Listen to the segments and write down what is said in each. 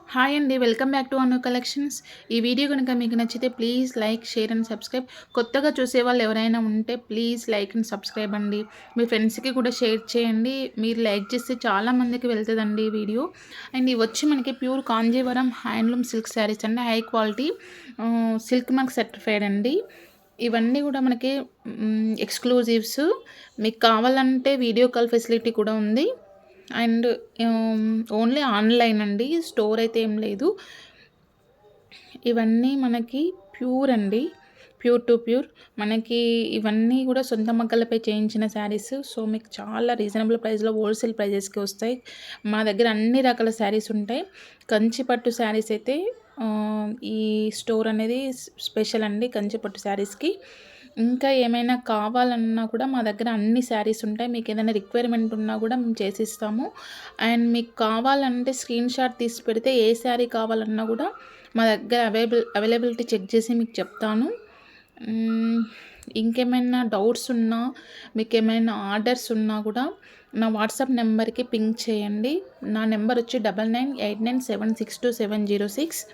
Hi అండి. Welcome back to Anu collections. ఈ video గనుక మీకు నచ్చితే please like, share and subscribe. కొత్తగా చూసేవాళ్ళు ఎవరైనా ఉంటే ప్లీజ్ లైక్ అండ్ సబ్స్క్రైబ్ అండి. మీ ఫ్రెండ్స్‌కి కూడా షేర్ చేయండి. మీరు లైక్ చేస్తే చాలా మందికి వెళ్తదండి ఈ వీడియో. అండ్ ఇవి వచ్చి మనకి pure Kanjeevaram handloom silk sarees అండి. High quality silk mark certified అండి. ఇవన్నీ కూడా మనకి ఎక్స్‌క్లూజివ్స్. మీకు కావాలంటే వీడియో కాల్ ఫెసిలిటీ కూడా ఉంది. అండ్ ఓన్లీ ఆన్‌లైన్ అండి. స్టోర్ అయితే ఏం లేదు. ఇవన్నీ మనకి ప్యూర్ అండి. Pure to pure. మనకి ఇవన్నీ గూడా సొంత మగ్గలపై చేయించిన శారీస్. సో, మీకు చాలా రీజనబుల్ ప్రైస్‌లో హోల్‌సేల్ ప్రైజెస్‌కి వస్తాయి. మా దగ్గర అన్ని రకాల శారీస్ ఉంటాయి. కంచి పట్టు శారీస్ అయితే ఈ స్టోర్ అనేది స్పెషల్ అండి కంచి పట్టు శారీస్‌కి. ఇంకా ఏమైనా కావాలన్నా కూడా మా దగ్గర అన్ని శారీస్ ఉంటాయి. మీకేదైనా రిక్వైర్మెంట్ ఉన్నా గూడా మేము చేసిస్తాము. అండ్ మీకు కావాలంటే స్క్రీన్‌షాట్ తీసి పెడితే ఏ శారీ కావాలన్నా గూడా మా దగ్గర అవైలబిలిటీ చెక్ చేసి మీకు చెప్తాను. హ్మ్. ఇంకేమైనా డౌట్స్ ఉన్నా, మీకేమైనా ఆర్డర్స్ ఉన్నా గూడా నా వాట్సాప్ నెంబర్‌కి పింగ్ చేయండి. నా నెంబర్ వచ్చి 9989762706.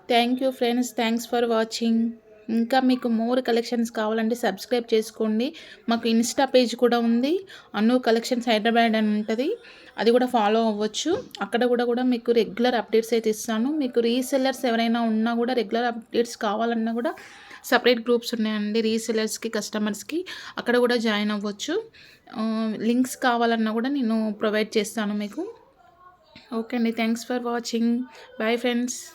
Thank you friends. Thanks for watching. ఇంకా మీకు మోర్ కలెక్షన్స్ కావాలంటే సబ్స్క్రైబ్ చేసుకోండి. మాకు ఇన్‌స్టా పేజ్ కూడా ఉంది. అను కలెక్షన్స్ హైదరాబాద్ అని ఉంటది. అది కూడా ఫాలో అవ్వచ్చు. అక్కడ కూడా మీకు రెగ్యులర్ అప్డేట్స్ అయితే ఇస్తాను. మీకు రీసెల్లర్స్ ఎవరైనా ఉన్నా కూడా రెగ్యులర్ అప్డేట్స్ కావాలన్నా కూడా సెపరేట్ గ్రూప్స్ ఉన్నాయండి. రీసెల్లర్స్‌కి, కస్టమర్స్‌కి అక్కడ కూడా జాయిన్ అవ్వచ్చు. లింక్స్ కావాలన్నా కూడా నేను ప్రొవైడ్ చేస్తాను మీకు. ఓకే అండి. Thanks for watching. Bye friends.